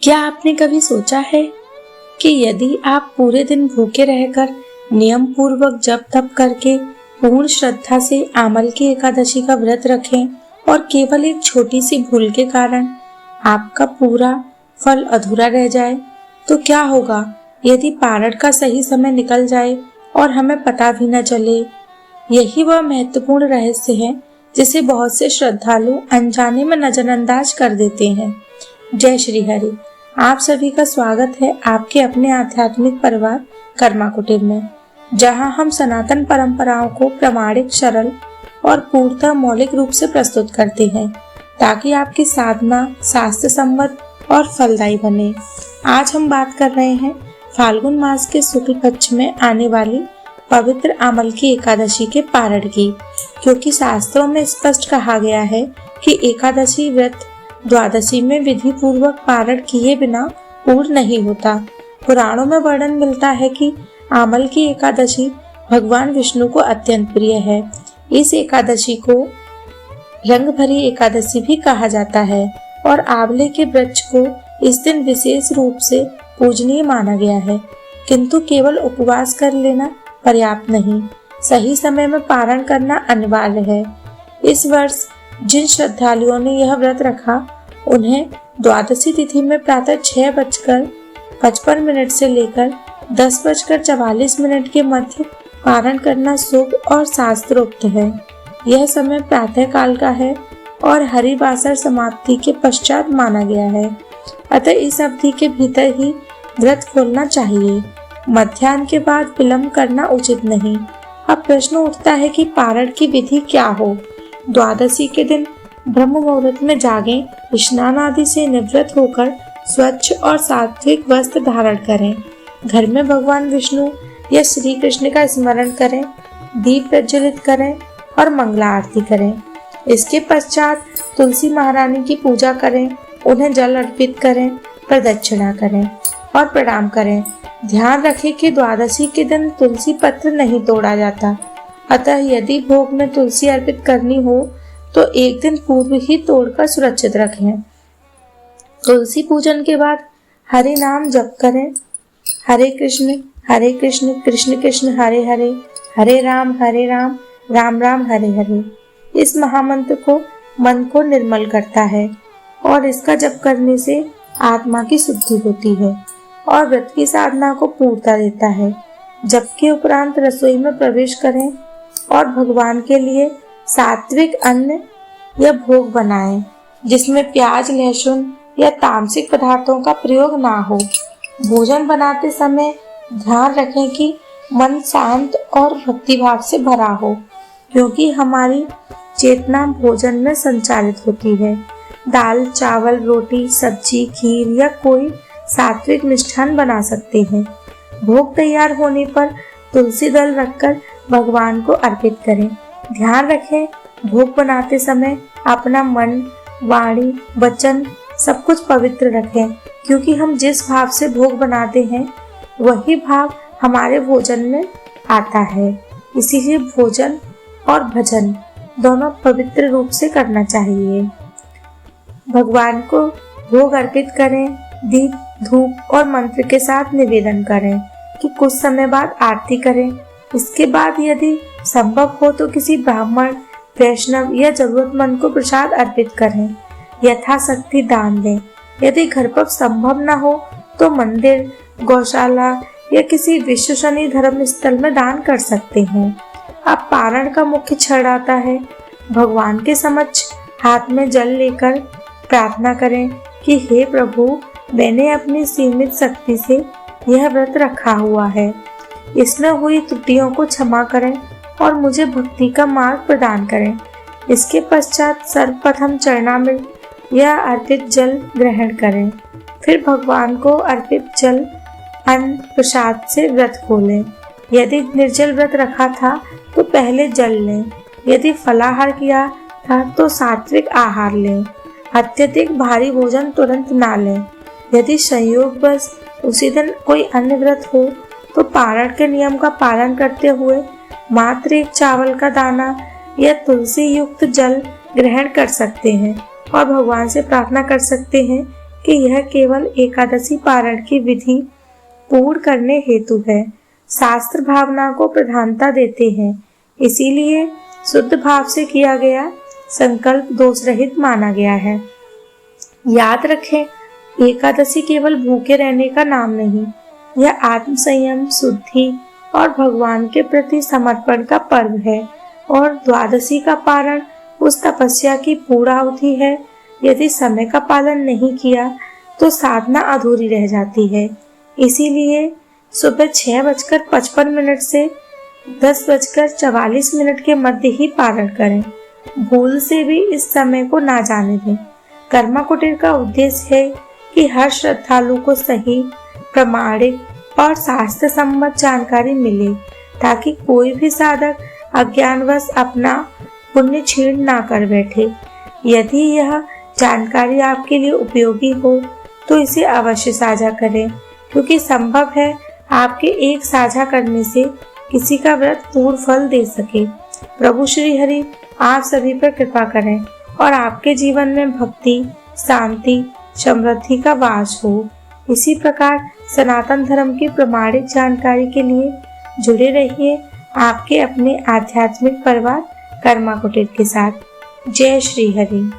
क्या आपने कभी सोचा है कि यदि आप पूरे दिन भूखे रहकर नियम पूर्वक जप तप करके पूर्ण श्रद्धा से आमल की एकादशी का व्रत रखें और केवल एक छोटी सी भूल के कारण आपका पूरा फल अधूरा रह जाए, तो क्या होगा यदि पारण का सही समय निकल जाए और हमें पता भी न चले। यही वह महत्वपूर्ण रहस्य है जिसे बहुत से श्रद्धालु अनजाने में नजरअंदाज कर देते हैं। जय श्री हरि। आप सभी का स्वागत है आपके अपने आध्यात्मिक परिवार कर्मा कुटीर में, जहां हम सनातन परंपराओं को प्रामाणिक, सरल और पूर्णतः मौलिक रूप से प्रस्तुत करते हैं ताकि आपकी साधना शास्त्र सम्मत और फलदायी बने। आज हम बात कर रहे हैं फाल्गुन मास के शुक्ल पक्ष में आने वाली पवित्र आमल की एकादशी के पारण की, क्योंकि शास्त्रों में स्पष्ट कहा गया है कि एकादशी व्रत द्वादशी में विधि पूर्वक पारण किए बिना पूर्ण नहीं होता। पुराणों में वर्णन मिलता है कि आमल की एकादशी भगवान विष्णु को अत्यंत प्रिय है। इस एकादशी को रंग भरी एकादशी भी कहा जाता है और आंवले के वृक्ष को इस दिन विशेष रूप से पूजनीय माना गया है। किंतु केवल उपवास कर लेना पर्याप्त नहीं, सही समय में पारण करना अनिवार्य है। इस वर्ष जिन श्रद्धालुओं ने यह व्रत रखा, उन्हें द्वादशी तिथि में प्रातः 6:55 से लेकर 10:44 के मध्य पारण करना शुभ और शास्त्रोक्त है। यह समय प्रातः काल का है और हरिवासर समाप्ति के पश्चात माना गया है, अतः इस अवधि के भीतर ही व्रत खोलना चाहिए। मध्याह्न के बाद विलंब करना उचित नहीं। अब प्रश्न उठता है कि पारण की विधि क्या हो। द्वादशी के दिन ब्रह्म मुहूर्त में जागें, स्नान आदि से निवृत्त होकर स्वच्छ और सात्विक वस्त्र धारण करें। घर में भगवान विष्णु या श्री कृष्ण का स्मरण करें, दीप प्रज्वलित करें और मंगला आरती करें। इसके पश्चात तुलसी महारानी की पूजा करें, उन्हें जल अर्पित करें, प्रदक्षिणा करें और प्रणाम करें। ध्यान रखें कि द्वादशी के दिन तुलसी पत्र नहीं तोड़ा जाता, अतः यदि भोग में तुलसी अर्पित करनी हो तो एक दिन पूर्व ही तोड़कर सुरक्षित रखें। तुलसी पूजन के बाद हरि नाम जप करें। हरे कृष्ण कृष्ण कृष्ण हरे हरे, हरे राम राम राम हरे हरे। इस महामंत्र को मन को निर्मल करता है और इसका जप करने से आत्मा की शुद्धि होती है और व्रत की साधना को पूर्णता देता है। जप के उपरांत रसोई में प्रवेश करें और भगवान के लिए सात्विक अन्न या भोग बनाएं, जिसमें प्याज, लहसुन या तामसिक पदार्थों का प्रयोग ना हो। भोजन बनाते समय ध्यान रखें कि मन शांत और भक्तिभाव से भरा हो, क्योंकि हमारी चेतना भोजन में संचालित होती है। दाल, चावल, रोटी, सब्जी, खीर या कोई सात्विक मिष्ठान बना सकते हैं। भोग तैयार होने पर तुलसी दल रखकर भगवान को अर्पित करें। ध्यान रखें, भोग बनाते समय अपना मन, वाणी, वचन सब कुछ पवित्र रखें, क्योंकि हम जिस भाव से भोग बनाते हैं वही भाव हमारे भोजन में आता है। इसीलिए भोजन और भजन दोनों पवित्र रूप से करना चाहिए। भगवान को भोग अर्पित करें, दीप, धूप और मंत्र के साथ निवेदन करें कि कुछ समय बाद आरती करें। इसके बाद यदि संभव हो तो किसी ब्राह्मण, वैष्णव या जरूरतमंद को प्रसाद अर्पित करें। यथाशक्ति दान दें। यदि घर पर संभव न हो तो मंदिर, गौशाला या किसी विश्वसनीय धर्म स्थल में दान कर सकते हैं। अब पारण का मुख्य क्षण आता है। भगवान के समक्ष हाथ में जल लेकर प्रार्थना करें कि हे प्रभु, मैंने अपनी सीमित शक्ति से यह व्रत रखा हुआ है। इसमें हुई त्रुटियों को क्षमा करें और मुझे भक्ति का मार्ग प्रदान करें। इसके पश्चात सर्वप्रथम चरणामृत या अर्पित जल ग्रहण करें। फिर भगवान को अर्पित जल, अन्न, प्रसाद से व्रत खोलें। यदि निर्जल व्रत रखा था तो पहले जल लें। यदि फलाहार किया था तो सात्विक आहार लें। अत्यधिक भारी भोजन तुरंत ना लें। यदि संयोगवश उसी दिन कोई अन्य व्रत हो तो पारण के नियम का पालन करते हुए मात्र एक चावल का दाना या तुलसी युक्त जल ग्रहण कर सकते हैं और भगवान से प्रार्थना कर सकते हैं, कि यह केवल एकादशी पारण की विधि पूर्ण करने हेतु है। शास्त्र भावना को प्रधानता देते हैं, इसीलिए शुद्ध भाव से किया गया संकल्प दोष रहित माना गया है। याद रखें, एकादशी केवल भूखे रहने का नाम नहीं, यह आत्म संयम, शुद्धि और भगवान के प्रति समर्पण का पर्व है। और द्वादशी का पारण उस तपस्या की पूर्णाहुति है। यदि समय का पालन नहीं किया तो साधना अधूरी रह जाती है। इसीलिए सुबह 6:55 से 10:44 के मध्य ही पारण करें। भूल से भी इस समय को ना जाने दें। कर्मा कुटीर का उद्देश्य है कि हर श्रद्धालु को सही, प्रमाणिक और शास्त्र सम्मत जानकारी मिले, ताकि कोई भी साधक अज्ञानवश अपना पुण्य छीन ना कर बैठे। यदि यह जानकारी आपके लिए उपयोगी हो तो इसे अवश्य साझा करें, क्योंकि संभव है आपके एक साझा करने से किसी का व्रत पूर्ण फल दे सके। प्रभु श्री हरि आप सभी पर कृपा करें और आपके जीवन में भक्ति, शांति, समृद्धि का वास हो। इसी प्रकार सनातन धर्म की प्रमाणिक जानकारी के लिए जुड़े रहिए आपके अपने आध्यात्मिक परिवार कर्मा कुटीर के साथ। जय श्री हरि।